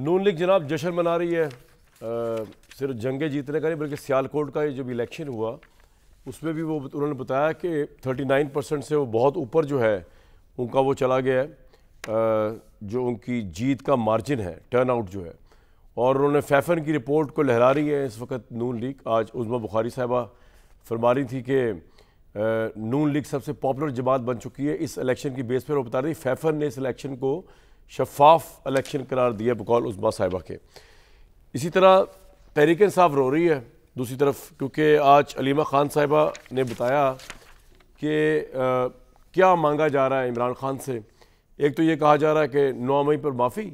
नून league जनाब जश्न मना रही है, सिर्फ जंगे जीतने का नहीं बल्कि सियालकोट का ये जब इलेक्शन हुआ उसमें भी वो उन्होंने बताया कि 39% से वो बहुत ऊपर जो है उनका वो चला गया है, जो उनकी जीत का मार्जिन है, टर्न आउट जो है। और उन्होंने फैफन की रिपोर्ट को लहरा रही है इस वक्त नून लीग। आज उज़्मा बुखारी साहिबा फरमा रही थी कि नून लीग सबसे पॉपुलर जमात बन चुकी है इस इलेक्शन की बेस पर। वो बता रही फैफन ने इस इलेक्शन को शफाफ इलेक्शन करार दिया बकौल उज़्मा साहिबा के। इसी तरह तहरीक इंसाफ रो रही है दूसरी तरफ, क्योंकि आज अलीमा खान साहिबा ने बताया कि क्या मांगा जा रहा है इमरान खान से। एक तो ये कहा जा रहा है कि 9 मई पर माफ़ी,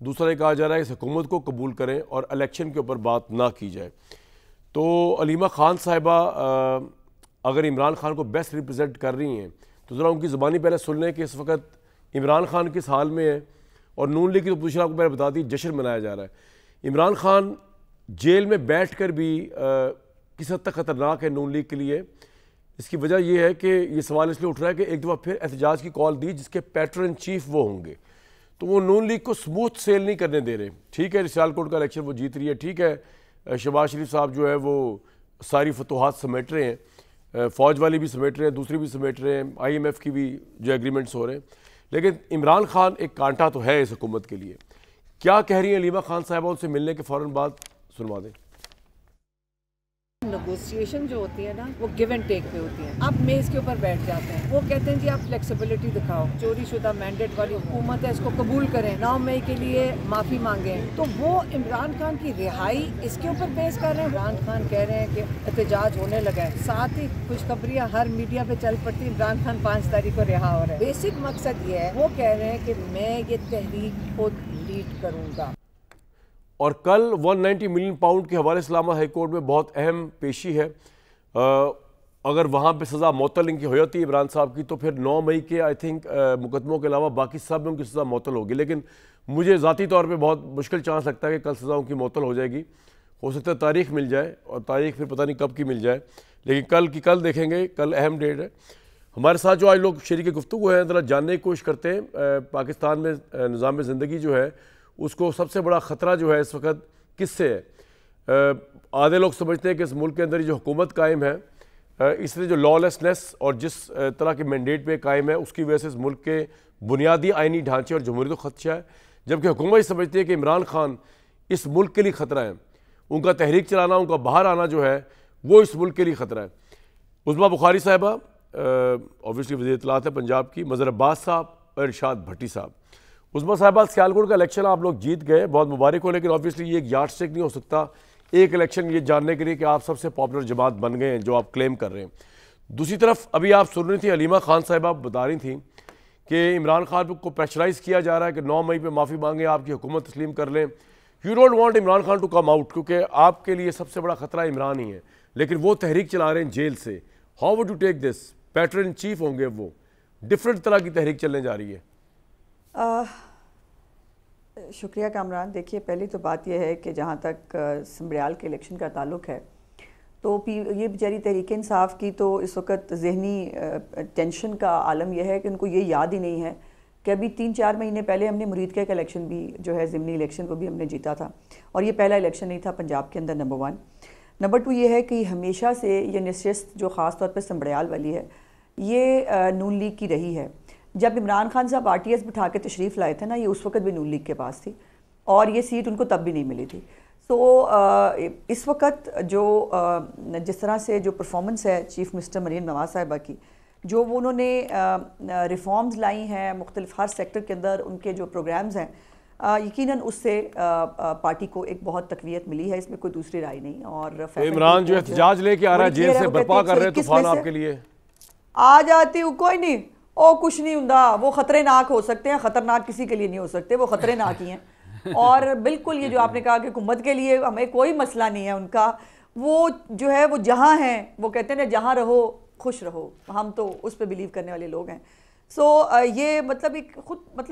दूसरा ये कहा जा रहा है कि हुकूमत को कबूल करें और इलेक्शन के ऊपर बात ना की जाए। तो अलीमा खान साहिबा अगर इमरान खान को बेस्ट रिप्रेजेंट कर रही हैं तो ज़रा उनकी ज़ुबानी पहले सुन लें कि इस वक्त इमरान खान किस हाल में है। और नून लीग की तो पोजीशन आपको मैंने बता दी, जश्न मनाया जा रहा है। इमरान खान जेल में बैठ कर भी किस हद तक ख़तरनाक है नून लीग के लिए। इसकी वजह यह है कि ये सवाल इसलिए उठ रहा है कि एक दफ़ा फिर एहतजाज की कॉल दी जिसके पैटर्न इन चीफ वो होंगे, तो वो नून लीग को स्मूथ सेल नहीं करने दे रहे। ठीक है, सियालकोट का इलेक्शन वो जीत रही है, ठीक है, शहबाज शरीफ साहब जो है वो सारी फतूहात समेट रहे हैं, फ़ौज वाली भी समेट रहे हैं, दूसरी भी समेट रहे हैं, IMF की भी जो एग्रीमेंट्स हो रहे हैं। लेकिन इमरान खान एक कांटा तो है इस हुकूमत के लिए। क्या कह रही हैं अलीमा खान साहिबा, उनसे मिलने के फ़ौरन बाद सुनवा दें। नेगोशिएशन जो होती है ना वो गिव एंड टेक पे होती है। आप मेज के ऊपर बैठ जाते हैं, वो कहते हैं जी आप फ्लेक्सिबिलिटी दिखाओ, चोरी शुदा मैंडेट वाली हुकूमत है इसको कबूल करें, 9 मई के लिए माफी मांगे। तो वो इमरान खान की रिहाई इसके ऊपर बेस कर रहे हैं। इमरान खान कह रहे हैं कि एहतजाज होने लगा है, साथ ही खुशखबरियां हर मीडिया पे चल पड़ती, इमरान खान 5 तारीख को रिहा हो रहा है। बेसिक मकसद ये है, वो कह रहे हैं कि मैं ये तहरीक को लीड करूंगा। और कल 190 मिलियन पाउंड के हवाले से इस्लामाबाद हाई कोर्ट में बहुत अहम पेशी है। अगर वहाँ पे सज़ा मअतल इनकी हो जाती है इमरान साहब की, तो फिर 9 मई के आई थिंक मुकदमों के अलावा बाकी सब में उनकी सज़ा मअतल होगी। लेकिन मुझे ज़ाती तौर पे बहुत मुश्किल चांस लगता है कि कल सज़ा उनकी मअतल हो जाएगी। हो सकता है तारीख मिल जाए, और तारीख फिर पता नहीं कब की मिल जाए, लेकिन कल की कल देखेंगे। कल अहम डेट है। हमारे साथ जो आज लोग शरीक गुफ्तगू हैं, ज़रा जानने की कोशिश करते हैं पाकिस्तान में निज़ाम ज़िंदगी जो है उसको सबसे बड़ा ख़तरा जो है इस वक्त किससे है। आधे लोग समझते हैं कि इस मुल्क के अंदर जो हुकूमत कायम है, इसलिए जो लॉलेसनेस और जिस तरह के मैंडेट पे कायम है उसकी वजह से इस मुल्क के बुनियादी आइनी ढांचे और जमहूरियत को खदशा है। जबकि हुकूमत समझती है कि इमरान खान इस मुल्क के लिए ख़तरा है, उनका तहरीक चलाना, उनका बाहर आना जो है वो इस मुल्क के लिए ख़तरा है। उज़्मा बुखारी साहिबा ऑब्वियसली वज़ीर इत्तलात है पंजाब की, मज़हर अब्बास साहब और इरशाद भट्टी साहब। उज़्मा साहिबा, सियालकोट का इलेक्शन आप लोग जीत गए, बहुत मुबारक हो, लेकिन ऑब्वियसली ये एक यार्ड स्टिक नहीं हो सकता एक इलेक्शन ये जानने के लिए कि आप सबसे पॉपुलर जमात बन गए हैं जो आप क्लेम कर रहे हैं। दूसरी तरफ अभी आप सुन रही थी अलीमा खान साहिबा बता रही थी कि इमरान खान को प्रेशराइज़ किया जा रहा है कि 9 मई पर माफ़ी मांगे, आपकी हुकूमत तस्लीम कर लें। You don't want Imran Khan to come out, क्योंकि आपके लिए सबसे बड़ा खतरा इमरान ही है, लेकिन वो तहरीक चला रहे हैं जेल से। How would you take this? Patron in chief होंगे, वो डिफरेंट तरह की तहरीक चलने जा रही है। शुक्रिया कामरान। देखिए, पहली तो बात यह है कि जहाँ तक समरियाल के इलेक्शन का ताल्लुक़ है, तो ये बेचारी तहरीक इंसाफ की तो इस वक्त ज़हनी टेंशन का आलम यह है कि उनको ये याद ही नहीं है कि अभी 3-4 महीने पहले हमने मुरीद का इलेक्शन भी जो है ज़िमनी इलेक्शन को भी हमने जीता था, और ये पहला इलेक्शन नहीं था पंजाब के अंदर। नंबर 1। नंबर 2 ये है कि हमेशा से ये नशिस्त जो ख़ास तौर पर समरियाल वाली है, ये नून लीग की रही है। जब इमरान खान साहब RTS बिठा के तशरीफ़ लाए थे ना, ये उस वक्त भी नून लीग के पास थी, और ये सीट उनको तब भी नहीं मिली थी। तो इस वक्त जो जिस तरह से जो परफॉर्मेंस है चीफ मिनिस्टर मरीम नवाज़ साहिबा की, जो वो उन्होंने रिफॉर्म्स लाई हैं मुख्तलिफ हर सेक्टर के अंदर, उनके जो प्रोग्राम्स हैं, यकीनन उससे पार्टी को एक बहुत तकवीयत मिली है, इसमें कोई दूसरी राय नहीं। और इमरान जो एहतजाज लेके आ रहा है जेल से बर्पा कर रहे हैं तूफान आपके लिए, आ जाती हूँ कोई नहीं, ओ कुछ नहीं होता, वो खतरनाक हो सकते हैं, खतरनाक किसी के लिए नहीं हो सकते, वो खतरनाक ही हैं। और बिल्कुल ये जो आपने कहा कि हुकूमत के लिए हमें कोई मसला नहीं है उनका, वो जो है वो जहाँ हैं, वो कहते हैं ना जहाँ रहो खुश रहो, हम तो उस पर बिलीव करने वाले लोग हैं। ये मतलब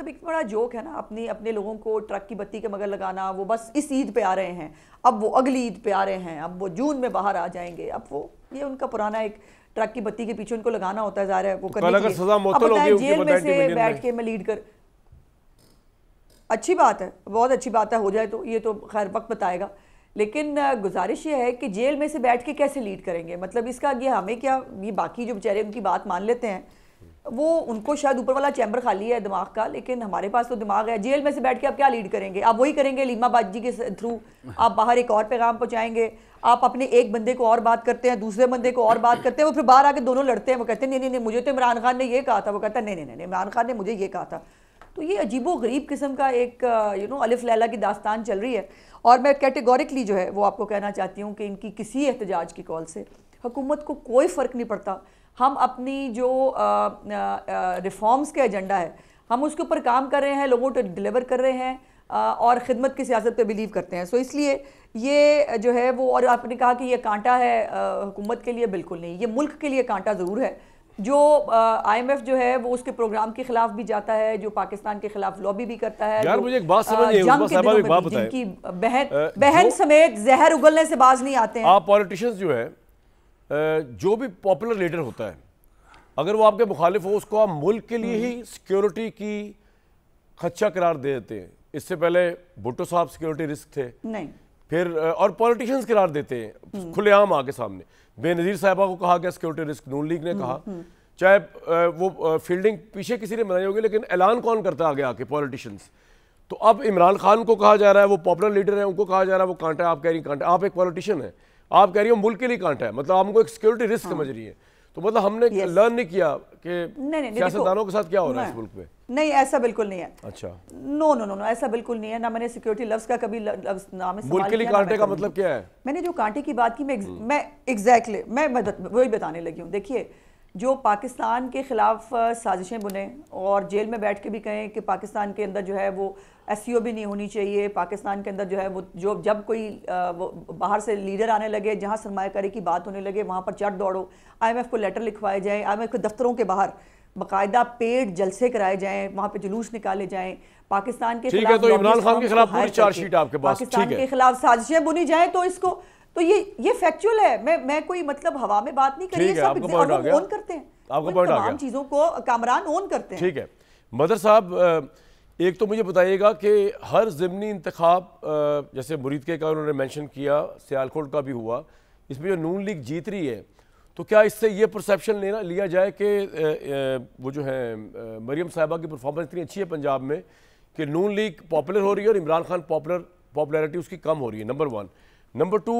एक बड़ा जोक है ना, अपने लोगों को ट्रक की बत्ती के मगर लगाना। वो बस इस ईद पे आ रहे हैं, अब वो अगली ईद पे आ रहे हैं, अब वो जून में बाहर आ जाएंगे, अब वो ये उनका पुराना एक ट्रक की बत्ती के पीछे उनको लगाना होता है, ज़ाहिर है वो करने के लिए। अब बताएं जेल में से बैठ के मैं लीड कर अच्छी बात है, बहुत अच्छी बात है, हो जाए तो ये तो खैर वक्त बताएगा। लेकिन गुजारिश ये है कि जेल में से बैठ के कैसे लीड करेंगे, मतलब इसका ये हमें क्या, ये बाकी जो बेचारे उनकी बात मान लेते हैं वो, उनको शायद ऊपर वाला चैम्बर खाली है दिमाग का, लेकिन हमारे पास तो दिमाग है। जेल में से बैठ के आप क्या लीड करेंगे? आप वही करेंगे लीमा बाजी के थ्रू, आप बाहर एक और पैगाम पहुंचाएंगे, आप अपने एक बंदे को और बात करते हैं, दूसरे बंदे को और बात करते हैं, वो फिर बाहर आके दोनों लड़ते हैं, वो कहते हैं नहीं नहीं नहीं मुझे तो इमरान खान ने ये कहा था, वो कहता है नहीं नहीं नहीं इमरान खान ने मुझे ये कहा था। तो ये अजीबो गरीब किस्म का एक अलिफ लैला की दास्तान चल रही है। और मैं कैटेगोरिकली जो है वो आपको कहना चाहती हूँ कि इनकी किसी एहतजाज की कॉल से हुकूमत को कोई फ़र्क नहीं पड़ता। हम अपनी जो रिफॉर्म्स के एजेंडा है हम उसके ऊपर काम कर रहे हैं, लोगों को डिलीवर कर रहे हैं और ख़िदमत की सियासत पे बिलीव करते हैं। सो इसलिए ये जो है वो, और आपने कहा कि ये कांटा है हुकूमत के लिए, बिल्कुल नहीं, ये मुल्क के लिए कांटा ज़रूर है। जो IMF जो है वो उसके प्रोग्राम के खिलाफ भी जाता है, जो पाकिस्तान के खिलाफ लॉबी भी करता है। यार मुझे एक बात समझ नहीं आई, एक बात बताएं, जिनकी बहन समेत जहर उगलने से बाज नहीं आते हैं। आप पॉलिटिशियंस जो है, जो भी पॉपुलर लीडर होता है, अगर वो आपके मुखालिफ हो उसको आप मुल्क के लिए ही सिक्योरिटी की खदशा करार दे देते हैं। इससे पहले भुट्टो साहब सिक्योरिटी रिस्क थे, नहीं फिर और पॉलिटिशियंस करार देते हैं खुलेआम आके सामने। बेनज़ीर साहिबा को कहा गया सिक्योरिटी रिस्क, नून लीग ने कहा, चाहे वो फील्डिंग पीछे किसी ने बनाई होगी, लेकिन ऐलान कौन करता आगे आके? पॉलिटिशियंस। तो अब इमरान खान को कहा जा रहा है, वो पॉपुलर लीडर है, उनको कहा जा रहा है वो कांटा है, आप कह रही कांटा, आप एक पॉलिटिशियन है, आप कह रही हो मुल्क के लिए कांटा है, मतलब आपको एक सिक्योरिटी रिस्क समझ रही है। तो मतलब हमने लर्न नहीं किया कि सियासतदानों के साथ क्या हो रहा है इस मुल्क में। नहीं, ऐसा बिल्कुल नहीं है। अच्छा, नो नो नो नो, ऐसा बिल्कुल नहीं है। ना मैंने सिक्योरिटी लफ्ज़ का कभी नाम इस्तेमाल किया। मुल्क के लिए कांटे का मतलब क्या है? मैंने जो कांटे की बात की, मैं एग्जैक्टली मैं वही बताने लगी हूँ। देखिए, जो पाकिस्तान के खिलाफ साजिशें बुने और जेल में बैठ के भी कहें कि पाकिस्तान के अंदर जो है वो SCO भी नहीं होनी चाहिए, पाकिस्तान के अंदर जो है वो जब कोई वो बाहर से लीडर आने लगे, जहाँ सरमायाकारी की बात होने लगे वहाँ पर चढ़ दौड़ो, IMF को लेटर लिखवाए जाएँ, IMF के दफ्तरों के बाहर बाकायदा पेड जलसे कराए जाएं, वहाँ पे जुलूस निकाले जाएं, पाकिस्तान के खिलाफ, तो इमरान खान के खिलाफ पूरी चार्जशीट आपके पास, पाकिस्तान के खिलाफ साजिशें बुनी जाएं, तो इसको तो ये फैक्चुअल है। मैं कोई मतलब हवा में बात नहीं कर रही, सब ओन करते हैं, आपका पॉइंट आ गया, तमाम चीज़ों को कामरान ओन करते हैं। ठीक है मदर साहब, एक तो मुझे बताइएगा कि हर ज़िमनी इंतखाब, जैसे मुरीद का उन्होंने मेंशन किया, सियालकोट का भी हुआ, इसमें जो नून लीग जीत रही है, तो क्या इससे ये परसेप्शन लिया जाए कि वो जो है मरियम साहिबा की परफॉर्मेंस इतनी अच्छी है पंजाब में कि नून लीग पॉपुलर हो रही है और इमरान खान पॉपुलैरिटी उसकी कम हो रही है? नंबर 1। नंबर 2,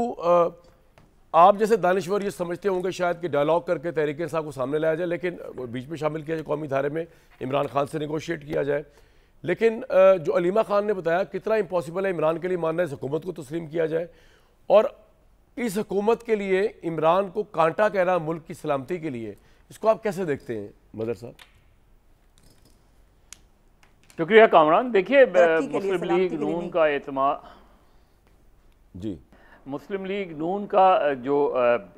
आप जैसे दानिश्वर ये समझते होंगे शायद कि डायलॉग करके तहरीक इंसाफ को सामने लाया जाए, लेकिन बीच में शामिल किया जाए, कौमी धारे में इमरान खान से नेगोशिएट किया जाए, लेकिन जो अलीमा खान ने बताया कितना इम्पॉसिबल है इमरान के लिए मानना है, इस हुकूमत को तस्लीम किया जाए। और इस हुकूमत के लिए इमरान को कांटा कह रहा मुल्क की सलामती के लिए, इसको आप कैसे देखते हैं मदर साहब? शुक्रिया कामरान। देखिए, मुस्लिम लीग नून का एतमाद, जी मुस्लिम लीग नून का जो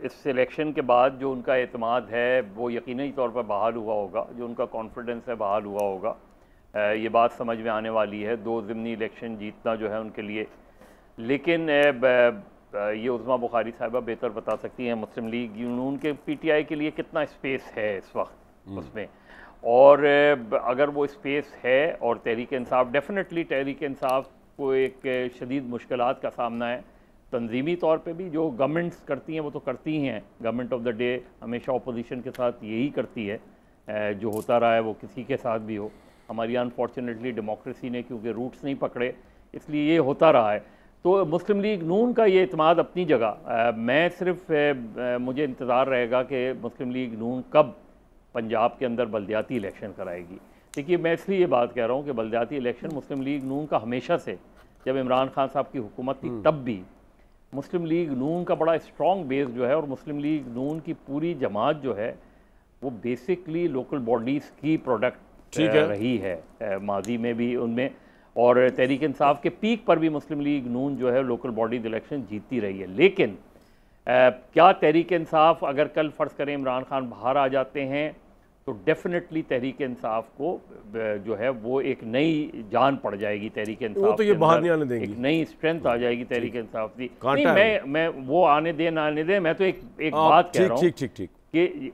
इस सिलेक्शन के बाद जो उनका एतमाद है वो यकीनी तौर पर बहाल हुआ होगा, जो उनका कॉन्फिडेंस है बहाल हुआ होगा। ये बात समझ में आने वाली है, 2 ज़िमनी इलेक्शन जीतना जो है उनके लिए। लेकिन ये उज़मा बुखारी साहिबा बेहतर बता सकती हैं मुस्लिम लीग नून के PTI के लिए कितना स्पेस है इस वक्त उसमें, और अगर वो स्पेस है, और तहरीक इंसाफ डेफिनेटली तहरीक इंसाफ को एक शदीद मुश्किलात का सामना है। तंजीमी तौर पे भी जो गवर्नमेंट्स करती हैं वो तो करती ही हैं, गवर्नमेंट ऑफ द डे हमेशा अपोजिशन के साथ यही करती है, जो होता रहा है वो किसी के साथ भी हो। हमारी अनफॉर्चुनेटली डेमोक्रेसी ने क्योंकि रूट्स नहीं पकड़े इसलिए ये होता रहा है। तो मुस्लिम लीग नून का ये इत्माद अपनी जगह, मैं सिर्फ मुझे इंतज़ार रहेगा कि मुस्लिम लीग नून कब पंजाब के अंदर बल्दियाती इलेक्शन कराएगी। देखिए, मैं इसलिए ये बात कह रहा हूँ कि बल्दियाती इलेक्शन मुस्लिम लीग नून का हमेशा से, जब इमरान खान साहब की हुकूमत थी तब भी मुस्लिम लीग नून का बड़ा स्ट्रॉन्ग बेस जो है, और मुस्लिम लीग नून की पूरी जमात जो है वो बेसिकली लोकल बॉडीज़ की प्रोडक्ट रही है माजी में भी उनमें, और तहरीक इंसाफ के पीक पर भी मुस्लिम लीग नून जो है लोकल बॉडीज इलेक्शन जीतती रही है। लेकिन क्या तहरीक इंसाफ, अगर कल फ़र्ज़ करें इमरान खान बाहर आ जाते हैं, तो डेफिनेटली तहरीक इंसाफ को जो है वो एक नई जान पड़ जाएगी तहरीक इंसाफ, तो ये बाहर नहीं आने देंगे, एक नई स्ट्रेंथ आ जाएगी तहरीक इंसाफ की। नहीं, मैं वो आने दे ना आने दे, मैं तो एक बात कह रहा हूँ कि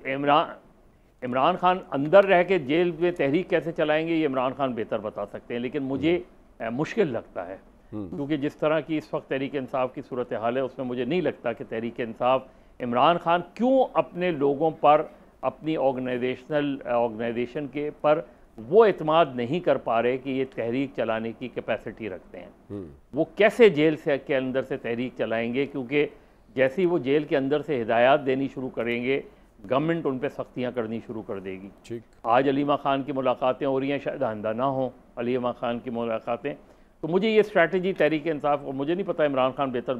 इमरान खान अंदर रह के जेल में तहरीक कैसे चलाएंगे ये इमरान खान बेहतर बता सकते हैं। लेकिन मुझे मुश्किल लगता है, क्योंकि जिस तरह की इस वक्त तहरीक इंसाफ की सूरत हाल है उसमें मुझे नहीं लगता कि तहरीक इंसाफ इमरान खान क्यों अपने लोगों पर, अपनी ऑर्गेनाइजेशन के पर वो एतमाद नहीं कर पा रहे कि ये तहरीक चलाने की कैपेसिटी रखते हैं। वो कैसे जेल से के अंदर से तहरीक चलाएंगे, क्योंकि जैसे ही वो जेल के अंदर से हिदायत देनी शुरू करेंगे गवर्नमेंट उन पर सख्तियाँ करनी शुरू कर देगी। ठीक। आज अलीमा खान की मुलाकातें हो रही हैं, शायद आइंदा ना हो अलीमा खान की मुलाकातें। तो मुझे ये स्ट्रैटेजी तहरीक इंसाफ, और मुझे नहीं पता, इमरान खान बेहतर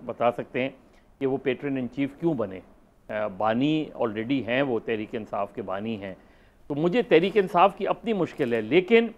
बता सकते हैं कि वो पेट्रन इन चीफ क्यों बने। बानी ऑलरेडी हैं, वो तहरीक इंसाफ के बानी हैं। तो मुझे तहरीक इंसाफ की अपनी मुश्किल है, लेकिन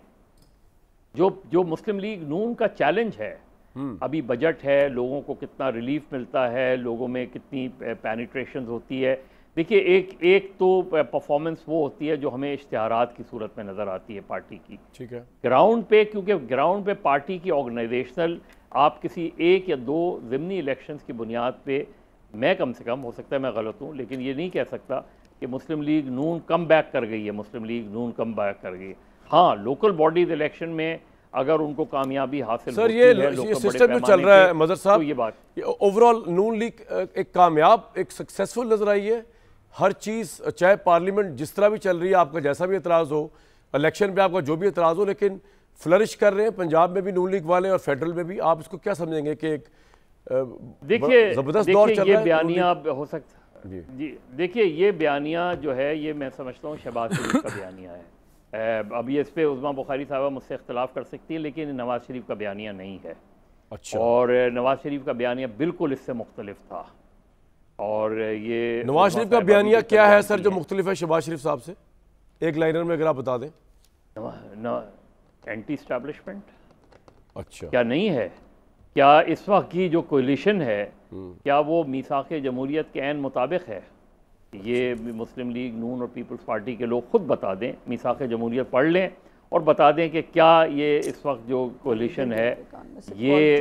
जो मुस्लिम लीग नून का चैलेंज है, अभी बजट है, लोगों को कितना रिलीफ मिलता है, लोगों में कितनी पेनिट्रेशन होती है। देखिए एक तो परफॉर्मेंस वो होती है जो हमें इश्तिहारात की सूरत में नज़र आती है पार्टी की। ठीक है। ग्राउंड पे, क्योंकि ग्राउंड पे पार्टी की ऑर्गेनाइजेशनल, आप किसी एक या दो ज़िमनी इलेक्शंस की बुनियाद पे, मैं कम से कम, हो सकता है मैं गलत हूँ, लेकिन ये नहीं कह सकता कि मुस्लिम लीग नून कम बैक कर गई है। मुस्लिम लीग नून कम बैक कर गई। हाँ, लोकल बॉडीज इलेक्शन में अगर उनको कामयाबी हासिल सर, होती ये है, सिस्टम जो चल रहा है मजहर साहब, तो ये बात ओवरऑल नून लीग एक कामयाब, एक सक्सेसफुल नजर आई है। हर चीज़, चाहे पार्लियामेंट जिस तरह भी चल रही है, आपका जैसा भी एतराज़ हो, इलेक्शन पे आपका जो भी एतराज़ हो, लेकिन फ्लरिश कर रहे हैं पंजाब में भी नून लीग वाले और फेडरल में भी। आप इसको क्या समझेंगे कि एक देखिए जबरदस्त दौर चल रहा है? ये बयानिया हो सकता जी, देखिए ये बयानिया जो है, ये मैं समझता हूँ शहबाज शरीफ का बयानिया है। अभी इस पे उज़मा बुखारी साहबा मुझसे इख्तलाफ कर सकती है, लेकिन नवाज़ शरीफ का बयानिया नहीं है। अच्छा। और नवाज़ शरीफ का बयानिया बिल्कुल इससे मुख्तलिफ था। और ये नवाज शरीफ का बयानिया क्या है सर जो मुख्तलिफ है शहबाज शरीफ साहब से? एक लाइनर में अगर आप बता दें। Anti establishment. अच्छा। क्या नहीं है? क्या इस वक्त की जो कोलिशन है, क्या वो मीसाक़ जमहूरियत के ऐन मुताबिक है? ये मुस्लिम लीग नून और पीपल्स पार्टी के लोग खुद बता दें, मीसाक़ जमहूरियत पढ़ लें और बता दें कि क्या ये इस वक्त जो कोलिशन है ये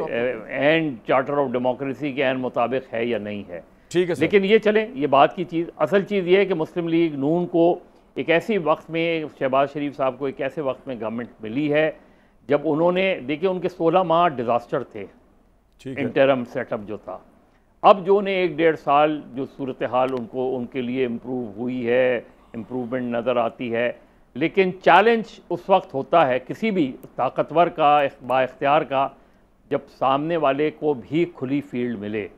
एंड चार्टर ऑफ डेमोक्रेसी के ऐन मुताबिक है या नहीं है। ठीक है सर। लेकिन ये चले, ये बात की चीज़, असल चीज़ ये है कि मुस्लिम लीग नून को एक ऐसी वक्त में, शहबाज शरीफ साहब को एक ऐसे वक्त में गवर्नमेंट मिली है जब उन्होंने, देखिए उनके 16 माह डिज़ास्टर थे, इंटरम सेटअप जो था। अब जो उन्हें 1-1.5 साल जो सूरत हाल उनको, उनके लिए इम्प्रूव हुई है, इम्प्रूवमेंट नज़र आती है, लेकिन चैलेंज उस वक्त होता है किसी भी ताकतवर का, बाइख्तियार का, जब सामने वाले को भी खुली फील्ड मिले।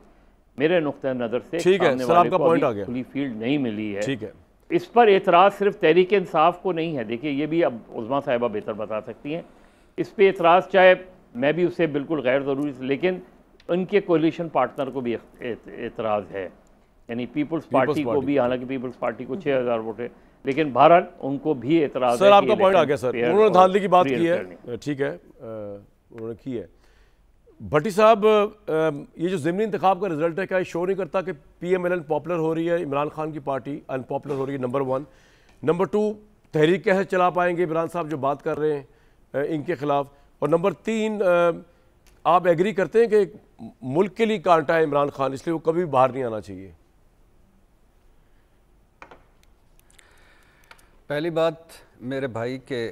मेरे नुक्ते नज़र से ठीक है सर, आपका पॉइंट आ गया। खुली फील्ड नहीं मिली है। ठीक है। इस पर एतराज़ सिर्फ तहरीक इंसाफ को नहीं है। देखिए ये भी अब उज़मा साहिबा बेहतर बता सकती हैं। इस पर एतराज़, चाहे मैं भी उससे बिल्कुल गैर ज़रूरी, लेकिन उनके कोलिशन पार्टनर को भी एतराज़ है, यानी पीपल्स पार्टी को भी। हालांकि पीपल्स पार्टी को 6000 वोट है, लेकिन बहरहाल उनको भी एतराज़ है। सर आपका पॉइंट आ गया सर, उन्होंने धांधली की बात की है। ठीक है, उन्होंने की है। भट्टी साहब, ये जो ज़िमनी इंतखाब का रिजल्ट है, क्या ये शो नहीं करता कि PMLN पॉपुलर हो रही है, इमरान खान की पार्टी अनपॉपुलर हो रही है? नंबर 1। नंबर 2, तहरीक कैसे चला पाएंगे इमरान साहब जो बात कर रहे हैं इनके खिलाफ? और नंबर 3, आप एग्री करते हैं कि मुल्क के लिए कांटा है इमरान खान, इसलिए वो कभी बाहर नहीं आना चाहिए? पहली बात, मेरे भाई के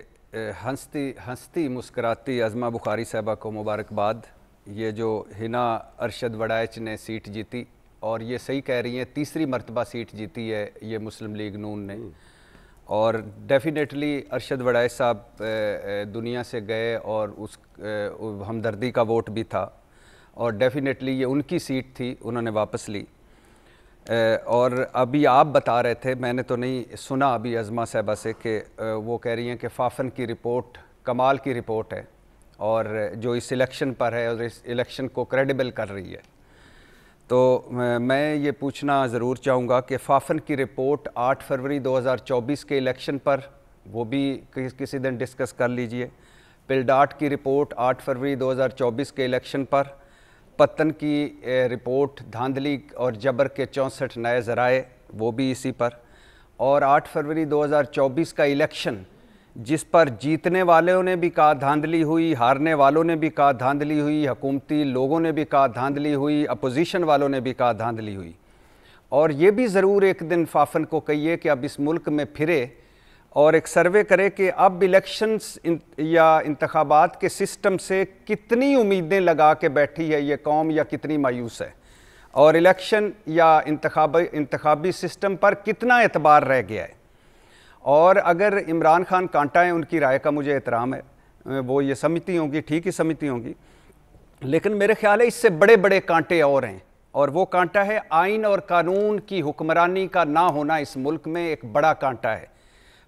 हंसती मुस्कराती अज़मा बुखारी साहबा को मुबारकबाद। ये जो हिना अरशद वड़ाइच ने सीट जीती, और ये सही कह रही हैं, तीसरी मरतबा सीट जीती है ये मुस्लिम लीग नून ने। और डेफिनेटली अरशद वड़ाइच साहब दुनिया से गए और उस हमदर्दी का वोट भी था, और डेफिनेटली ये उनकी सीट थी, उन्होंने वापस ली। और अभी आप बता रहे थे, मैंने तो नहीं सुना अभी अज़मा साहबा से, कि वो कह रही हैं कि फाफन की रिपोर्ट कमाल की रिपोर्ट है और जो इस इलेक्शन पर है और इस इलेक्शन को क्रेडिबल कर रही है। तो मैं ये पूछना ज़रूर चाहूँगा कि फाफन की रिपोर्ट 8 फरवरी 2024 के इलेक्शन पर, वो भी किसी दिन डिस्कस कर लीजिए। पिलडाट की रिपोर्ट 8 फरवरी 2024 के इलेक्शन पर, पत्तन की रिपोर्ट धांधली और जबर के 64 नए ज़राए, वो भी इसी पर। और 8 फरवरी 2024 का इलेक्शन, जिस पर जीतने वालों ने भी कहा धांधली हुई, हारने वालों ने भी कहा धांधली हुई, हुकूमती लोगों ने भी कहा धांधली हुई, अपोजिशन वालों ने भी कहा धांधली हुई। और ये भी ज़रूर एक दिन फाफन को कहिए कि अब इस मुल्क में फिरे और एक सर्वे करे कि अब इलेक्शंस या इंतखाबात के सिस्टम से कितनी उम्मीदें लगा के बैठी है ये कौम या कितनी मायूस है, और इलेक्शन या इंतखाबी सिस्टम पर कितना एतबार रह गया है। और अगर इमरान खान कांटा है, उनकी राय का मुझे एहतराम है, वो ये समझती होंगी, ठीक ही समझती होंगी, लेकिन मेरे ख्याल है इससे बड़े बड़े कांटे और हैं, और वो कांटा है आइन और कानून की हुक्मरानी का ना होना इस मुल्क में एक बड़ा कांटा है।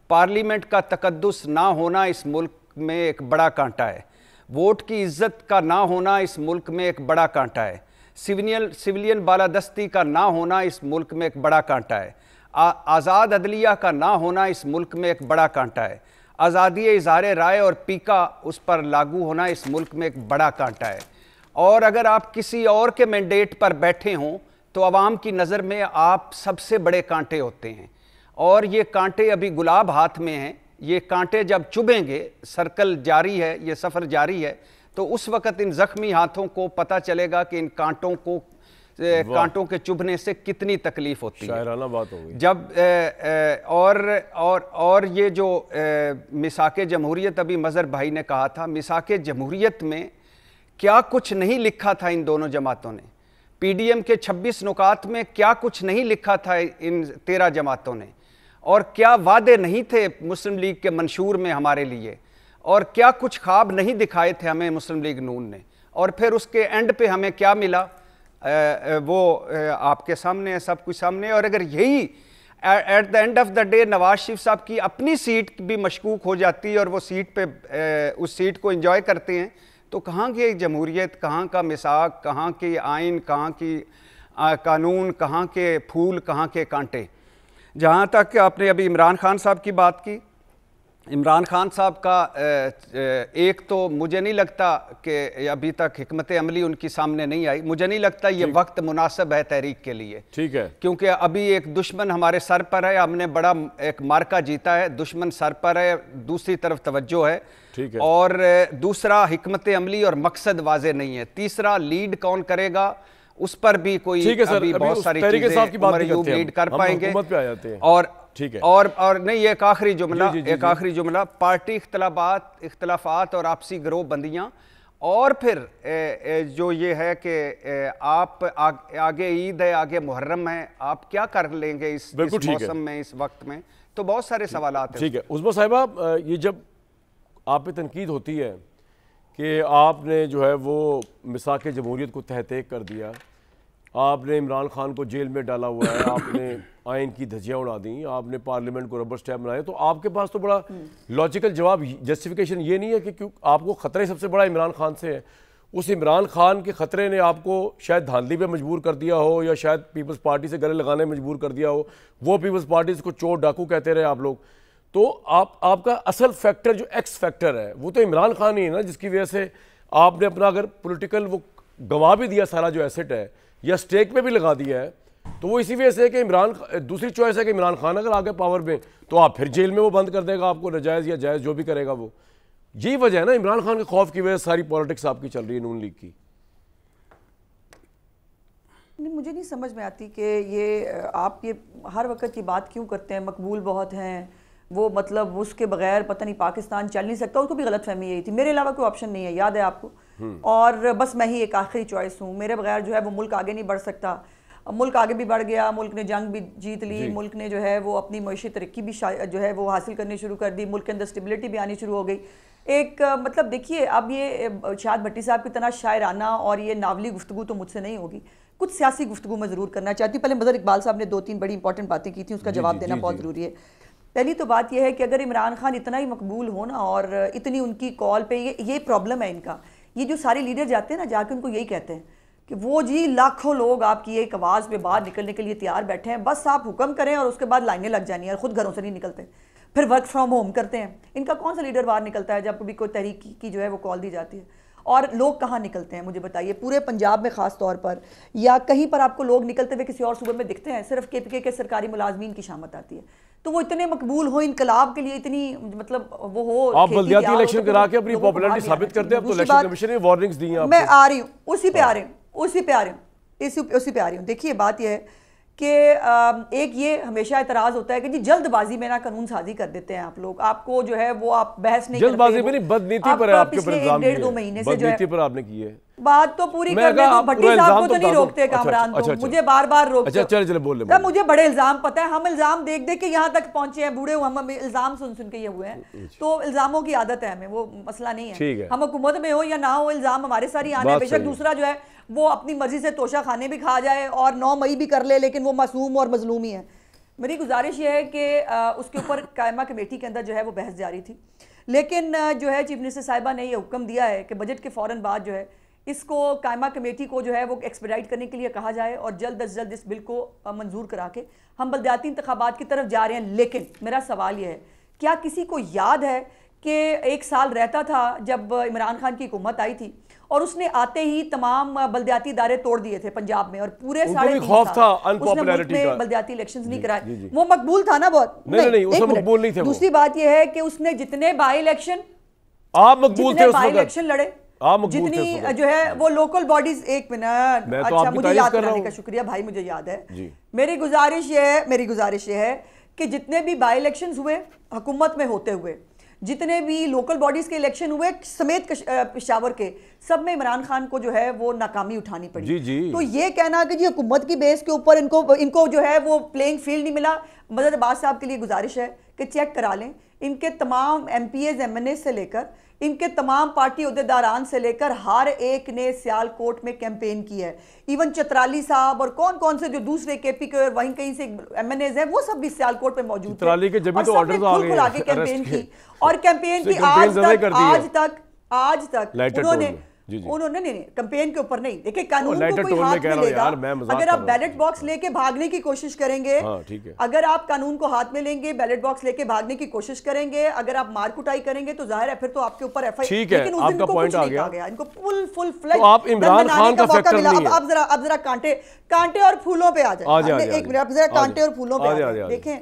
पार्लियामेंट का तकद्दुस ना होना इस मुल्क में एक बड़ा कांटा है। वोट की इज्जत का ना होना इस मुल्क में एक बड़ा कांटा है। सिविलियन बालादस्ती का ना होना इस मुल्क में एक बड़ा कांटा है। आज़ाद अदलिया का ना होना इस मुल्क में एक बड़ा कांटा है। आज़ादी इज़हार राय और पीका उस पर लागू होना इस मुल्क में एक बड़ा कांटा है। और अगर आप किसी और के मैंडेट पर बैठे हों तो आवाम की नज़र में आप सबसे बड़े कांटे होते हैं, और ये कांटे अभी गुलाब हाथ में हैं। ये कांटे जब चुभेंगे, सर्कल जारी है, ये सफ़र जारी है, तो उस वक़्त इन ज़ख्मी हाथों को पता चलेगा कि इन कांटों के चुभने से कितनी तकलीफ होती है। शायराना बात हो गई। जब और ये जो मिसाके जमहूरियत अभी मज़हर भाई ने कहा था, मिसाके जमहूरियत में क्या कुछ नहीं लिखा था इन दोनों जमातों ने। पीडीएम के 26 नुकात में क्या कुछ नहीं लिखा था इन 13 जमातों ने, और क्या वादे नहीं थे मुस्लिम लीग के मंशूर में हमारे लिए, और क्या कुछ ख्वाब नहीं दिखाए थे हमें मुस्लिम लीग नून ने। और फिर उसके एंड पे हमें क्या मिला, वो आपके सामने है, सब कुछ सामने। और अगर यही at the end of the day Nawaz Sharif साहब की अपनी सीट भी मशकूक हो जाती है और वो सीट पे उस सीट को एंजॉय करते हैं, तो कहाँ की जमहूरियत, कहाँ का मिसाक, कहाँ की आइन, कहाँ की कानून, कहाँ के फूल, कहाँ के कांटे। जहाँ तक आपने अभी इमरान खान साहब की बात की, इमरान खान साहब का एक तो मुझे नहीं लगता कि अभी तक हिकमत अमली उनकी सामने नहीं आई। मुझे नहीं लगता ये वक्त मुनासिब है तहरीक के लिए, ठीक है, क्योंकि अभी एक दुश्मन हमारे सर पर है, हमने बड़ा एक मार्का जीता है, दुश्मन सर पर है, दूसरी तरफ तवज्जो है, ठीक है, और दूसरा हिकमत अमली और मकसद वाजे नहीं है, तीसरा लीड कौन करेगा उस पर भी कोई अभी बहुत सारी चीजें लीड कर पाएंगे। और ठीक है, और नहीं, एक आखिरी जुमला, पार्टी इख्तलाफात और आपसी गिरोह बंदियां, और फिर जो ये है कि आप आगे ईद है, आगे मुहर्रम है, आप क्या कर लेंगे इस मौसम में, इस वक्त में, तो बहुत सारे सवालात हैं। ठीक है उस्मा साहिबा, ये जब आप पे तनकीद होती है कि आपने जो है वो मिसाक जमहूरियत को तहत कर दिया, आपने इमरान खान को जेल में डाला हुआ है, आपने आइन की धज्जियाँ उड़ा दी, आपने पार्लियामेंट को रबर स्टैम्प बनाया, तो आपके पास तो बड़ा लॉजिकल जवाब, जस्टिफिकेशन ये नहीं है कि क्यों आपको ख़तरे सबसे बड़ा इमरान खान से है। उस इमरान खान के ख़तरे ने आपको शायद धांधली पे मजबूर कर दिया हो, या शायद पीपल्स पार्टी से गले लगाने में मजबूर कर दिया हो। वो पीपल्स पार्टी को चोर डाकू कहते रहे आप लोग, तो आपका असल फैक्टर जो एक्स फैक्टर है वो तो इमरान खान ही है ना, जिसकी वजह से आपने अपना अगर पॉलिटिकल वो गंवा भी दिया, सारा जो एसेट है या स्टेक पे भी लगा दिया है, तो वो इसी वजह से कि इमरान, दूसरी चॉइस है कि इमरान खान अगर आगे पावर में तो आप फिर जेल में वो बंद कर देगा आपको, नाजायज़ या जायज़ जो भी करेगा वो। यही वजह है ना इमरान खान के खौफ की वजह से सारी पॉलिटिक्स आपकी चल रही है नून लीग की। नहीं, मुझे नहीं समझ में आती कि ये आप ये हर वक्त ये बात क्यों करते हैं। मकबूल बहुत हैं वो, मतलब उसके बगैर पता नहीं पाकिस्तान चल नहीं सकता, उसको भी गलत फहमी यही थी, मेरे अलावा कोई ऑप्शन नहीं है, याद है आपको, और बस मैं ही एक आखिरी चॉइस हूँ, मेरे बगैर जो है वो मुल्क आगे नहीं बढ़ सकता। मुल्क आगे भी बढ़ गया, मुल्क ने जंग भी जीत ली, मुल्क ने जो है वो अपनी मईशी तरक्की भी जो है वो हासिल करनी शुरू कर दी, मुल्क के अंदर स्टेबिलिटी भी आनी शुरू हो गई। एक मतलब देखिए, अब ये शाद भट्टी साहब की तरह शायराना और ये नावली गुफ्तगू तो मुझसे नहीं होगी, कुछ सियासी गुफ्तगू मैं ज़रूर करना चाहती हूँ। पहले मज़हर इकबाल साहब ने 2-3 बड़ी इंपॉर्टेंट बातें की थी, उसका जवाब देना बहुत ज़रूरी है। पहली तो बात यह है कि अगर इमरान खान इतना ही मकबूल हो ना, और इतनी उनकी कॉल पे, ये प्रॉब्लम है इनका, ये जो सारे लीडर जाते हैं ना, जाके उनको यही कहते हैं कि वो जी लाखों लोग आपकी एक आवाज़ पे बाहर निकलने के लिए तैयार बैठे हैं, बस आप हुक्म करें और उसके बाद लाइनें लग जानी है, और ख़ुद घरों से नहीं निकलते, फिर वर्क फ्रॉम होम करते हैं। इनका कौन सा लीडर बाहर निकलता है जब भी कोई तहरीक की जो है वो कॉल दी जाती है? और लोग कहाँ निकलते हैं मुझे बताइए, पूरे पंजाब में ख़ास तौर पर, या कहीं पर आपको लोग निकलते हुए किसी और सूबे में दिखते हैं? सिर्फ KPK के सरकारी मुलाजमीन की शामत आती है। तो वो इतने मकबूल हो, इनकलाब के लिए इतनी मतलब वो हो, आप बल्दियाती इलेक्शन करा के अपनी पॉपुलैरिटी साबित करते हैं। अब तो इलेक्शन कमीशन ने वार्निंग्स दी हैं। मैं आ रही हूँ, उसी पे आ रही हूँ। देखिए बात यह है कि एक ये हमेशा एतराज़ होता है कि जी जल्दबाजी में ना कानून साजी कर देते हैं आप लोग, आपको जो है वो आप बहस नहीं जल्दबाजी में नहीं, बदनीति पर है आपके ऊपर इल्जाम डेढ़ दो महीने से जो है बदनीति पर आपने की है बात तो पूरी करने दो। भट्टी साहब को तो नहीं रोकते कामरान, तो मुझे बार बार रोकते। अच्छा चले बोल मुझे बड़े इल्जाम पता है, हम इल्जाम देख देख के यहाँ तक पहुंचे हैं, बूढ़े हम इल्जाम सुन सुन के ये हुए हैं, तो इल्जामों की आदत है हमें, वो मसला नहीं है। हम हुकूमत में हो या ना हो, इल्जाम हमारे सारे आने हैं। बेशक दूसरा जो है वो अपनी मर्जी से तोशा खाने भी खा जाए और 9 मई भी कर ले, लेकिन वो मासूम और मजलूम ही है। मेरी गुजारिश ये है कि उसके ऊपर कायमा कमेटी के अंदर जो है वो बहस जारी थी, लेकिन जो है चीफ मिनिस्टर साहिबा ने ये हुक्म दिया है कि बजट के फ़ौरन बाद जो है इसको कायमा कमेटी को जो है वो एक्सपेडाइट करने के लिए कहा जाए और जल्द अज जल्द इस बिल को मंजूर करा के हम बलदियाती इंतखाबात की तरफ जा रहे हैं। लेकिन मेरा सवाल ये है, क्या किसी को याद है कि 1 साल रहता था जब इमरान खान की हुकूमत आई थी और उसने आते ही तमाम बलदियाती इदारे तोड़ दिए थे पंजाब में, और पूरे साढ़े खौफ था अनपॉपुलैरिटी का, बलदियाती इलेक्शंस नहीं कराए। वो मकबूल था ना बहुत? नहीं, उसमें मकबूल नहीं थे। दूसरी बात यह है कि उसने जितने बाई इलेक्शन आप मकबूल थे, बाई इलेक्शन लड़े, जितनी जो है वो लोकल बॉडीज, एक मिनट, अच्छा मुझे याद कराने का शुक्रिया भाई, मुझे याद है। मेरी गुजारिश ये है कि जितने भी बाई इलेक्शंस हुए हुकूमत में होते हुए, जितने भी लोकल बॉडीज के इलेक्शन हुए समेत पेशावर के, सब में इमरान खान को जो है वो नाकामी उठानी पड़ी। तो ये कहना कि जी हुकूमत की बेस के ऊपर इनको जो है वो प्लेइंग फील्ड नहीं मिला, मदद अब्बास साहब के लिए गुजारिश है कि चेक करा लें इनके तमाम MPAs MNA से लेकर इनके तमाम पार्टी अहदेदारान से लेकर हर एक ने सियालकोट में कैंपेन की है। इवन चतराली साहब और कौन कौन से जो दूसरे KP के और वहीं कहीं से MNAs हैं वो सब भी सियालकोट में मौजूद थे और सबने खुल आके कैंपेन की और कैंपेन की आज तक उन्होंने नहीं कैंपेन के ऊपर नहीं। देखिए कानून को कोई हाथ में लेगा, अगर आप बैलेट बॉक्स लेके भागने की कोशिश करेंगे, अगर आप कानून को हाथ में लेंगे, बैलेट बॉक्स लेके भागने की कोशिश करेंगे, अगर आप मार कुटाई करेंगे तो जाहिर है फिर तो आपके ऊपर FIR। लेकिन उस दिन कुछ नहीं कहा गया, इनको फुल फ्लैग आप इमरान खान का फैक्टर नहीं है। अब जरा कांटे और फूलों पे आ जाए, एक मिनट, जरा कांटे और फूलों पे आ जाए। देखें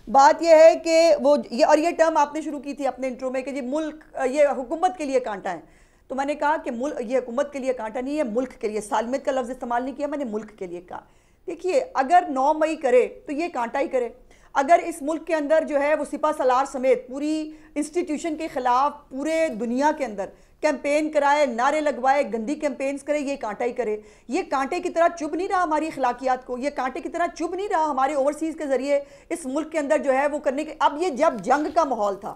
बात यह है कि वो ये टर्म आपने शुरू की थी अपने इंट्रो में कि जी मुल्क ये हुकूमत के लिए कांटा है, तो मैंने कहा कि ये हुकूमत के लिए कांटा नहीं है, मुल्क के लिए। सालमियत का लफ्ज़ इस्तेमाल नहीं किया मैंने, मुल्क के लिए कहा। देखिए अगर 9 मई करे तो ये कांटा ही करे, अगर इस मुल्क के अंदर जो है वो सिपा सलार समेत पूरी इंस्टीट्यूशन के खिलाफ पूरे दुनिया के अंदर कैंपेन कराए, नारे लगवाए, गंदी कैंपेन्स करे, ये कांटा ही करे। ये कांटे की तरह चुभ नहीं रहा हमारी अखलाकियात को, ये कांटे की तरह चुभ नहीं रहा हमारे ओवरसीज़ के ज़रिए इस मुल्क के अंदर जो है वो करने के। अब ये जब जंग का माहौल था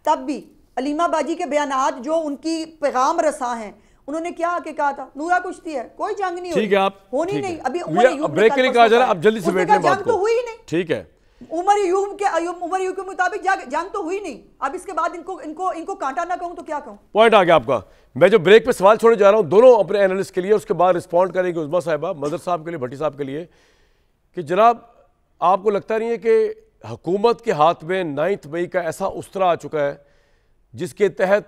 तब भी अलीमा बाजी के बयानात जो उनकी पैगाम रसा हैं, उन्होंने क्या आके कहा था, नूरा कुश्ती है, कोई जंग नहीं होनी नहीं। अभी ब्रेक के लिए कहा जा रहा है, अब जल्दी से बैठ लें, जंग तो हुई ही नहीं। ठीक है, उमर यूब के मुताबिक जंग तो हुई नहीं। अब इसके बाद इनको कांटा ना कहूं तो क्या कहूं। पॉइंट आ गया आपका। मैं जो ब्रेक पे सवाल छोड़े जा रहा हूं दोनों अपने एनालिस्ट के लिए, उसके बाद रिस्पॉन्ड करेंगे उस्मा साहिबा, मदर साहब के लिए, भट्टी साहब के लिए, कि जनाब आपको लगता नहीं है कि हुकूमत के हाथ में 9 मई का ऐसा उस्तरा आ चुका है जिसके तहत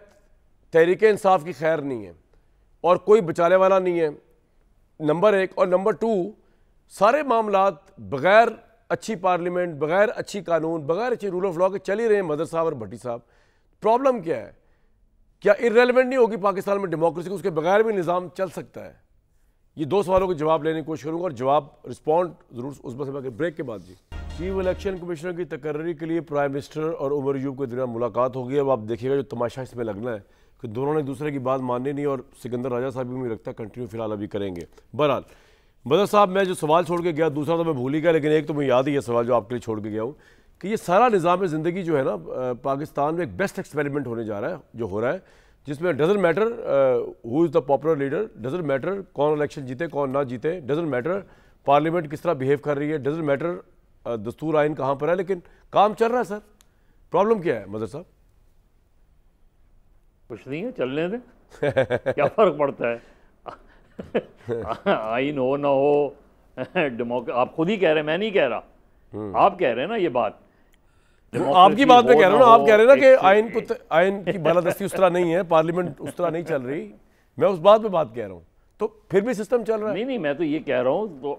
तहरीक इंसाफ की खैर नहीं है और कोई बचाने वाला नहीं है, नंबर 1, और नंबर 2 सारे मामलात बगैर अच्छी पार्लियामेंट, बगैर अच्छी कानून, बगैर अच्छी रूल ऑफ लॉ के चल ही रहे हैं। मदर साहब और भट्टी साहब, प्रॉब्लम क्या है? क्या इररेलेवेंट नहीं होगी पाकिस्तान में डेमोक्रेसी को? उसके बगैर भी निज़ाम चल सकता है? ये 2 सवालों के जवाब लेने की कोशिश करूँगा और जवाब रिस्पॉन्ड जरूर उसमें से ब्रेक के बाद। जी, चीफ इलेक्शन कमिश्नर की तकर्री के लिए प्राइम मिनिस्टर और उमर यूब के दरमियान मुलाकात होगी। अब आप देखिएगा जो तमाशा इसमें लगना है कि दोनों ने दूसरे की बात माननी नहीं, और सिकंदर राजा साहब भी मुझे लगता है कंटिन्यू फिलहाल अभी करेंगे। बहरहाल मदर साहब, मैं जो सवाल छोड़ के गया, दूसरा तो मैं भूल ही गया, लेकिन एक तो मुझे याद ही है सवाल जो आपके लिए छोड़ के गया हूँ, कि ये सारा निज़ाम ज़िंदगी जो है ना पाकिस्तान में एक बेस्ट एक्सपेरिमेंट होने जा रहा है, जो हो रहा है, जिसमें doesn't matter who is the popular leader, doesn't matter कौन इलेक्शन जीते कौन ना जीते, डजंट मैटर पार्लियामेंट किस तरह बिहेव कर रही है, डजंट मैटर दस्तूर आइन कहाँ पर है, लेकिन काम चल रहा है। सर प्रॉब्लम क्या है मदर साहब? कुछ नहीं है, चलने दें क्या फ़र्क पड़ता है आइन हो ना हो, आप खुद ही कह रहे हैं, मैं नहीं कह रहा, आप कह रहे हैं ना ये बात, आपकी बात में कह रहा हूँ ना, आप कह रहे हैं ना कि आइन की बालादस्ती उस तरह नहीं है, पार्लियामेंट उस तरह नहीं चल रही, मैं उस बात पे बात कह रहा हूँ, तो फिर भी सिस्टम चल रहा है। नहीं, मैं तो ये कह रहा हूँ, तो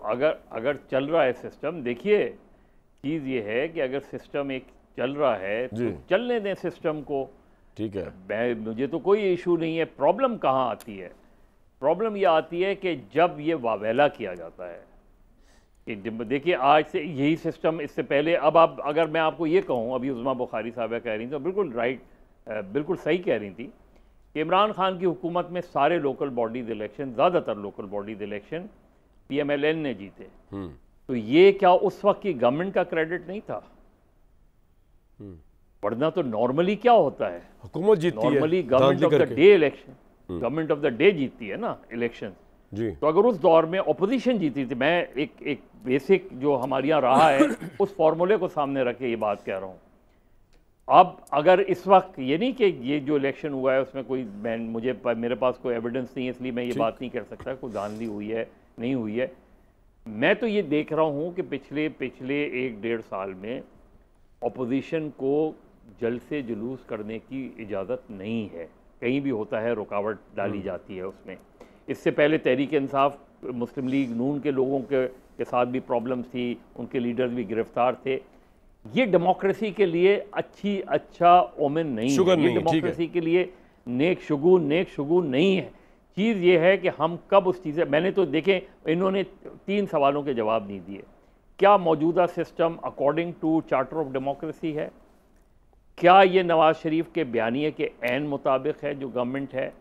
अगर चल रहा है सिस्टम, देखिए चीज़ ये है कि अगर सिस्टम एक चल रहा है तो चलने दें सिस्टम को, ठीक है, मुझे तो कोई इशू नहीं है। प्रॉब्लम कहाँ आती है? प्रॉब्लम ये आती है कि जब ये वावेला किया जाता है कि देखिए आज से यही सिस्टम, इससे पहले अब आप अगर मैं आपको ये कहूँ, अभी उज़मा बुखारी साहबा कह रही थी तो बिल्कुल राइट, बिल्कुल सही कह रही थी कि इमरान खान की हुकूमत में सारे लोकल बॉडीज़ इलेक्शन, ज़्यादातर लोकल बॉडीज़ इलेक्शन PMLN ने जीते। तो ये क्या उस वक्त की गवर्नमेंट का क्रेडिट नहीं था? वरना तो नॉर्मली क्या होता है, हुकूमत जीतती है, normally government of the day election, government of the day जीतती है ना इलेक्शन जी। तो अगर उस दौर में अपोजिशन जीती थी, मैं एक बेसिक जो हमारे यहाँ रहा है उस फॉर्मूले को सामने रख के ये बात कह रहा हूँ। अब अगर इस वक्त ये नहीं कि ये जो इलेक्शन हुआ है उसमें कोई मेरे पास कोई एविडेंस नहीं है इसलिए मैं ये बात नहीं कर सकता कोई धांधली हुई है नहीं हुई है। मैं तो ये देख रहा हूँ कि पिछले 1-1.5 साल में अपोजिशन को जलसे जुलूस करने की इजाज़त नहीं है, कहीं भी होता है रुकावट डाली जाती है उसमें। इससे पहले तहरीक इंसाफ, मुस्लिम लीग नून के लोगों के साथ भी प्रॉब्लम्स थी, उनके लीडर्स भी गिरफ्तार थे। ये डेमोक्रेसी के लिए अच्छा ओमेन नहीं है, ये डेमोक्रेसी के लिए नेक शुगुन नहीं है। चीज़ ये है कि हम कब उस चीज़, मैंने तो देखें इन्होंने 3 सवालों के जवाब नहीं दिए। क्या मौजूदा system according to charter of democracy है? क्या ये नवाज शरीफ के बयानिए के ऐन मुताबिक है जो गवर्नमेंट है?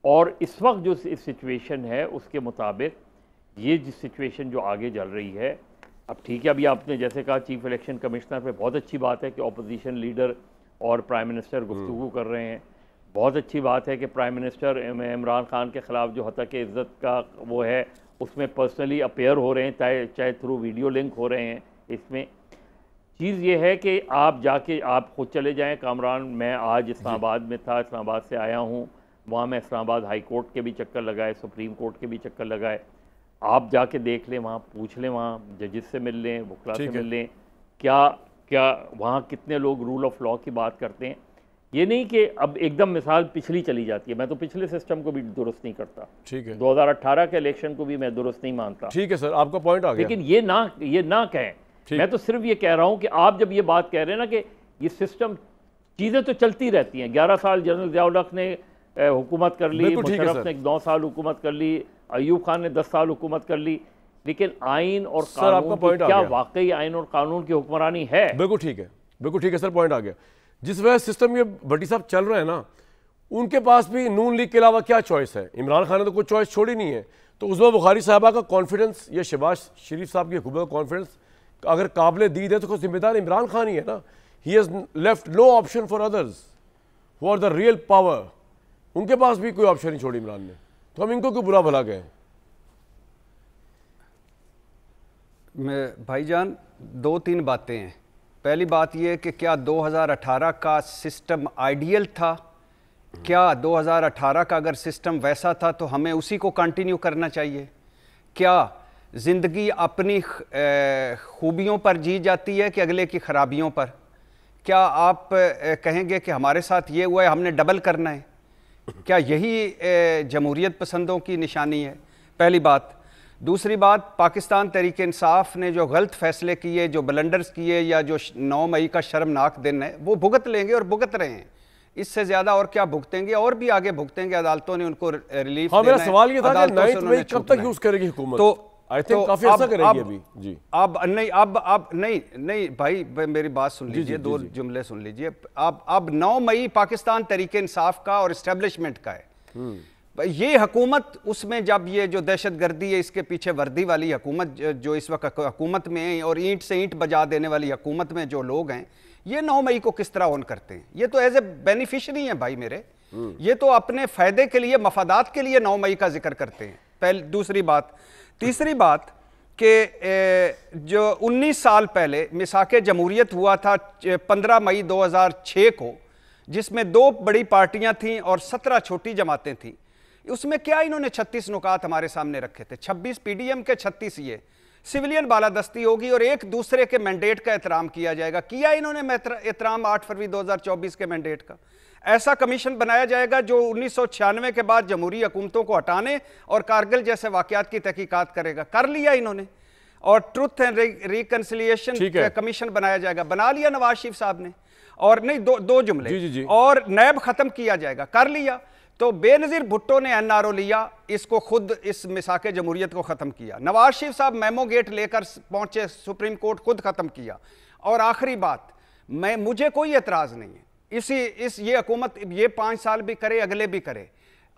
और इस वक्त जो सिचुएशन है उसके मुताबिक ये जिस सिचुएशन जो आगे चल रही है, अब ठीक है, अभी आपने जैसे कहा चीफ इलेक्शन कमिश्नर पे बहुत अच्छी बात है कि ऑपोजिशन लीडर और प्राइम मिनिस्टर गुफ्तगू कर रहे हैं। बहुत अच्छी बात है कि प्राइम मिनिस्टर इमरान खान के ख़िलाफ़ जो हतक इज़्ज़त का वो है उसमें पर्सनली अपेयर हो रहे हैं, चाहे थ्रू वीडियो लिंक हो रहे हैं। इसमें चीज़ ये है कि आप जाके आप खुद चले जाएं कामरान। मैं आज इस्लामाबाद में था, इस्लामाबाद से आया हूँ, वहाँ मैं इस्लामाबाद हाई कोर्ट के भी चक्कर लगाए, सुप्रीम कोर्ट के भी चक्कर लगाए। आप जाके देख लें, वहाँ पूछ लें, वहाँ जजेस से मिल लें, वकला से मिल लें, क्या वहाँ कितने लोग रूल ऑफ लॉ की बात करते हैं। ये नहीं कि अब एकदम मिसाल पिछली चली जाती है, मैं तो पिछले सिस्टम को भी दुरुस्त नहीं करता, ठीक है, 2018 के इलेक्शन को भी मैं दुरुस्त नहीं मानता, ठीक है सर, आपका पॉइंट आ गया। लेकिन ये ना कहें। मैं तो सिर्फ ये कह रहा हूँ कि आप जब ये बात कह रहे हैं ना कि ये सिस्टम, चीज़ें तो चलती रहती हैं। 11 साल जनरल ज़िया-उल-हक ने हुकूमत कर ली, मुशर्रफ ने 9 साल हुकूमत कर ली, अयूब खान ने 10 साल हुकूमत कर ली, लेकिन आइन और कानून, क्या वाकई आइन और कानून की हुक्मरानी है? बिल्कुल ठीक है, बिल्कुल ठीक है सर, पॉइंट आ गया। जिस वजह सिस्टम ये भट्टी साहब चल रहे हैं ना, उनके पास भी नून लीग के अलावा क्या चॉइस है? इमरान खान ने तो कोई चॉइस छोड़ी नहीं है। तो उज़मा बुखारी साहबा का कॉन्फिडेंस या शहबाज शरीफ साहब की हुकूमत का कॉन्फिडेंस अगर काबिल दीद है तो जिम्मेदार इमरान खान ही है ना। He has left no option for others who are the real power. उनके पास भी कोई ऑप्शन नहीं छोड़ी इमरान ने, तो हम इनको क्यों बुरा भला गए? भाईजान 2-3 बातें हैं। पहली बात यह कि क्या 2018 का सिस्टम आइडियल था? क्या 2018 का अगर सिस्टम वैसा था तो हमें उसी को कंटिन्यू करना चाहिए? क्या ज़िंदगी अपनी खूबियों पर जी जाती है कि अगले की ख़राबियों पर? क्या आप कहेंगे कि हमारे साथ ये हुआ है हमने डबल करना है? क्या यही जमहूरियत पसंदों की निशानी है? पहली बात। दूसरी बात, पाकिस्तान तहरीक इंसाफ ने जो गलत फैसले किए, जो ब्लंडर्स किए, या जो 9 मई का शर्मनाक दिन है वो भुगत लेंगे और भुगत रहे हैं। इससे ज़्यादा और क्या भुगतेंगे, और भी आगे भुगतेंगे। अदालतों ने उनको रिलीफ हाँ, मेरा सवाल ये था कि 9 मई कब तक यूज़ करेगी हुकूमत? तो आई थिंक काफी ऐसा करेगी अभी जी। अब नहीं भाई, मेरी बात सुन लीजिए, 2 जुमले सुन लीजिए। अब 9 मई पाकिस्तान तहरीक इंसाफ का और इस्टेब्लिशमेंट का है। ये हुकूमत, उसमें जब ये जो दहशतगर्दी है, इसके पीछे वर्दी वाली हुकूमत जो इस वक्त हुकूमत में है, और ईंट से ईंट बजा देने वाली हुकूमत में जो लोग हैं, ये 9 मई को किस तरह ऑन करते हैं? ये तो एज ए बेनिफिशरी हैं भाई मेरे, ये तो अपने फायदे के लिए, मफादात के लिए 9 मई का जिक्र करते हैं। पहले दूसरी बात। तीसरी बात कि जो 19 साल पहले मिसाके जमहूरियत हुआ था 15 मई 2006 को, जिसमें 2 बड़ी पार्टियां थीं और 17 छोटी जमातें थीं, उसमें क्या इन्होंने 36 नुकात हमारे सामने रखे थे। 26 पीडीएम के, 36 ये सिविलियन बालादस्ती होगी और एक दूसरे के मैंडेट का एहतराम किया जाएगा। किया इन्होंने एहतराम 8 फरवरी 2024 के मैंडेट का। ऐसा कमीशन बनाया जाएगा जो 1996 के बाद जमहूरी हुकूमतों को हटाने और कारगिल जैसे वाकयात की तहकीकात करेगा। कर लिया इन्होंने। और ट्रुथ एंड रिकंसिलिएशन कमीशन बनाया जाएगा, बना लिया नवाज शरीफ साहब ने। और नहीं, दो जुमले, और नैब खत्म किया जाएगा, कर लिया। तो बेनज़ीर भुट्टो ने एनआरओ लिया, इसको खुद इस मिसाक जमहूरियत को ख़त्म किया। नवाज शरीफ साहब मेमो गेट लेकर पहुंचे सुप्रीम कोर्ट, खुद ख़त्म किया। और आखिरी बात, मुझे कोई एतराज़ नहीं है ये हुकूमत ये 5 साल भी करे, अगले भी करे।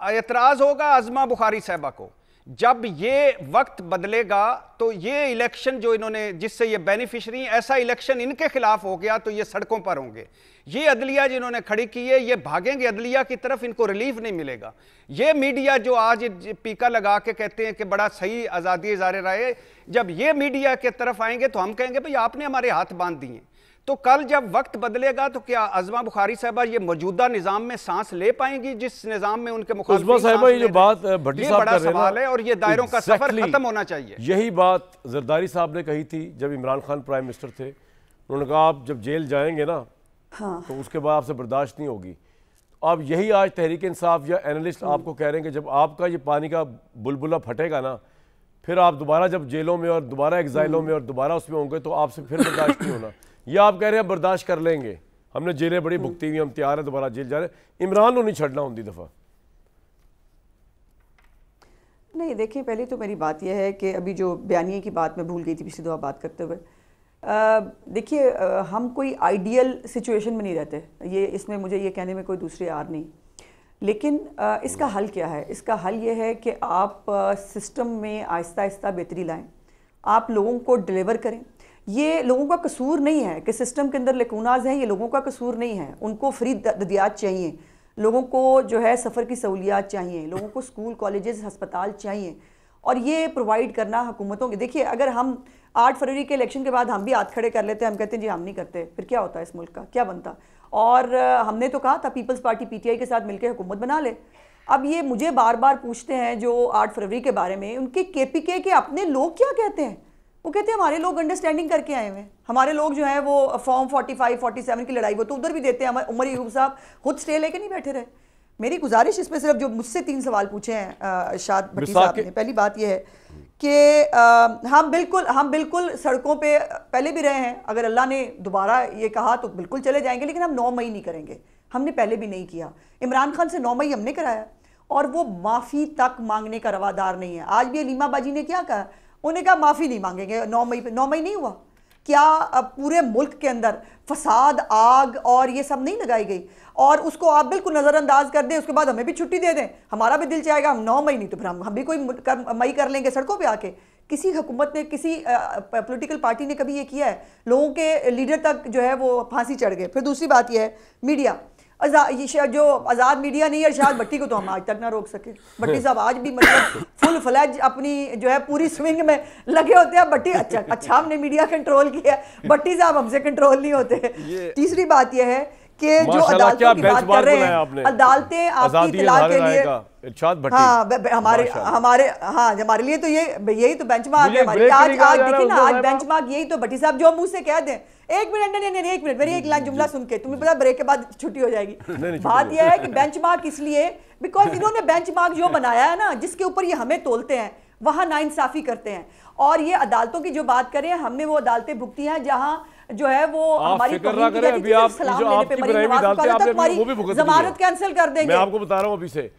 एतराज़ होगा अज़मा बुखारी साहबा को। जब ये वक्त बदलेगा तो ये इलेक्शन जो इन्होंने, जिससे ये बेनिफिशरी, ऐसा इलेक्शन इनके खिलाफ हो गया तो ये सड़कों पर होंगे। ये अदलिया जिन्होंने खड़ी की है, ये भागेंगे अदलिया की तरफ, इनको रिलीफ नहीं मिलेगा। ये मीडिया जो आज पीका लगा के कहते हैं कि बड़ा सही आज़ादी इज़हार राय, जब ये मीडिया के तरफ आएंगे तो हम कहेंगे भाई आपने हमारे हाथ बांध दिए। तो कल जब वक्त बदलेगा तो क्या अज़मा बुखारी साहबा ये मौजूदा निज़ाम में सांस ले पाएंगी जिस निज़ाम में उनके मुखालिफिन साहबा ये जो बात भट्टी साहब बड़ा सवाल है और ये दायरों का सफर खत्म होना चाहिए। यही बात जरदारी साहब ने कही थी जब इमरान खान प्राइम मिनिस्टर थे। उन्होंने कहा आप जब जेल जाएंगे ना तो उसके बाद आपसे बर्दाश्त नहीं होगी। अब यही आज तहरीक इंसाफ या एनालिस्ट आपको कह रहे हैं कि जब आपका ये पानी का बुलबुला फटेगा ना, फिर आप दोबारा जब जेलों में और दोबारा एग्जाइलों में और दोबारा उसमें होंगे तो आपसे फिर बर्दाश्त नहीं होना। ये आप कह रहे हैं बर्दाश्त कर लेंगे, हमने जेलें बड़ी भुगती हुई, हम तैयार हैं दोबारा जेल जा रहे हैं। इमरान को नहीं छड़ना होती दफ़ा। नहीं, देखिए पहले तो मेरी बात यह है कि अभी जो बयानिए की बात मैं भूल गई थी पिछली दफ़ा बात करते हुए। देखिए हम कोई आइडियल सिचुएशन में नहीं रहते, ये इसमें मुझे ये कहने में कोई दूसरी आर नहीं। लेकिन इसका हल क्या है? इसका हल ये है कि आप सिस्टम में आहिस्ता आहिस्ता बेहतरी लाएं, आप लोगों को डिलीवर करें। ये लोगों का कसूर नहीं है कि सिस्टम के अंदर लेकुनाज हैं, ये लोगों का कसूर नहीं है। उनको फ्री ददियात चाहिए, लोगों को जो है सफ़र की सहूलियात चाहिए, लोगों को स्कूल कॉलेजेस हस्पताल चाहिए, और ये प्रोवाइड करना हुकूमतों की। देखिए अगर हम 8 फरवरी के इलेक्शन के बाद हम भी हाथ खड़े कर लेते हैं, हम कहते हैं जी हम नहीं करते, फिर क्या होता है इस मुल्क का, क्या बनता? और हमने तो कहा था पीपल्स पार्टी पीटीआई के साथ मिलकर हुकूमत बना ले। अब ये मुझे बार बार पूछते हैं जो 8 फरवरी के बारे में, उनके केपीके के अपने लोग क्या कहते हैं? वो कहते हैं हमारे लोग अंडरस्टैंडिंग करके आए हुए हैं, हमारे लोग जो हैं वो फॉर्म 45 47 की लड़ाई वो तो उधर भी देते हैं। हमारे उमर अयूब साहब खुद स्टे लेके नहीं बैठे रहे। मेरी गुजारिश इसमें सिर्फ जो मुझसे 3 सवाल पूछे हैं शाद भट्टी साहब ने, पहली बात यह है कि हम बिल्कुल सड़कों पे पहले भी रहे हैं। अगर अल्लाह ने दोबारा ये कहा तो बिल्कुल चले जाएंगे, लेकिन हम 9 मई नहीं करेंगे। हमने पहले भी नहीं किया। इमरान खान से 9 मई हमने कराया और वो माफ़ी तक मांगने का रवादार नहीं है। आज भी अलीमा बाजी ने क्या कहा, उन्होंने कहा माफ़ी नहीं मांगेंगे 9 मई पे। 9 मई नहीं हुआ क्या? अब पूरे मुल्क के अंदर फसाद, आग और ये सब नहीं लगाई गई, और उसको आप बिल्कुल नज़रअंदाज कर दें, उसके बाद हमें भी छुट्टी दे दें। हमारा भी दिल चाहेगा हम 9 मई नहीं तो फिर हम भी कोई मई कर लेंगे सड़कों पे आके। किसी हुकूमत ने, किसी पॉलिटिकल पार्टी ने कभी ये किया है? लोगों के लीडर तक जो है वो फांसी चढ़ गए। फिर दूसरी बात यह है मीडिया, जो आज़ाद मीडिया नहीं है, इरशाद भट्टी को तो हम आज तक ना रोक सके। भट्टी साहब आज भी मतलब फुल फ्लैज अपनी जो है पूरी स्विंग में लगे होते हैं। भट्टी अच्छा हमने मीडिया कंट्रोल किया, भट्टी साहब हमसे कंट्रोल नहीं होते। तीसरी बात यह है कि जो अदालतों की बात कर रहे हैं, अदालतें आपकी इत्तला के लिए, हमारे लिए तो यही तो बेंचमार्क है हमारी। आज देखिए ना, आज बेंचमार्क यही तो भट्टी साहब जो मुंह से कह दें, एक मिनट मेरी एक लाइन जुमला सुन के, तुम्हें पता ब्रेक के बाद छुट्टी हो जाएगी। बात यह है कि बेंचमार्क इसलिए बिकॉज इन्होंने बेंचमार्क जो बनाया है ना, जिसके ऊपर ये हमें तोलते हैं, वहां नाइंसाफी करते हैं। और ये अदालतों की जो बात करें, हमने वो अदालतें भुगती हैं जहां जो है वो हमारी जमानत कैंसिल कर देंगे। मैं आपको बता रहा हूं अभी से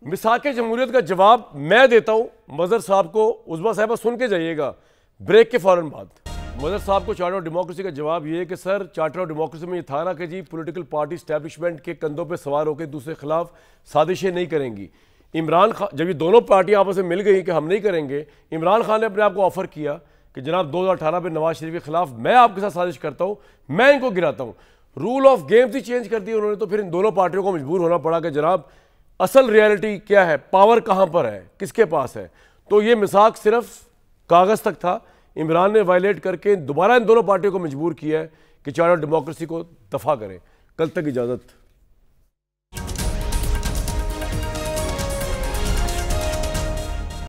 मिसाक जमहूरियत का जवाब मैं देता हूं मजहर साहब को। उज़मा साहबा सुन के जाइएगा ब्रेक के फौरन बाद। मजहर साहब को चार्टर ऑफ डेमोक्रेसी का जवाब ये है कि सर चार्टर ऑफ डेमोक्रेसी में ये था ना कि जी पॉलिटिकल पार्टी इस्टेब्लिशमेंट के कंधों पे सवार होकर दूसरे खिलाफ साजिशें नहीं करेंगी। इमरान खान, जब ये दोनों पार्टियां आपस में मिल गई कि हम नहीं करेंगे, इमरान खान ने अपने आप को ऑफर किया कि जनाब 2018 में नवाज शरीफ के खिलाफ मैं आपके साथ साजिश करता हूं, मैं इनको गिराता हूं। Rule of games he change कर दिए उन्होंने। तो फिर इन दोनों पार्टियों को मजबूर होना पड़ा कि जनाब असल रियलिटी क्या है, पावर कहां पर है, किसके पास है। तो ये मिसाक सिर्फ कागज तक था। इमरान ने वायलेट करके दोबारा इन दोनों पार्टियों को मजबूर किया है कि चार्टर ऑफ डेमोक्रेसी को दफा करें। कल तक इजाजत।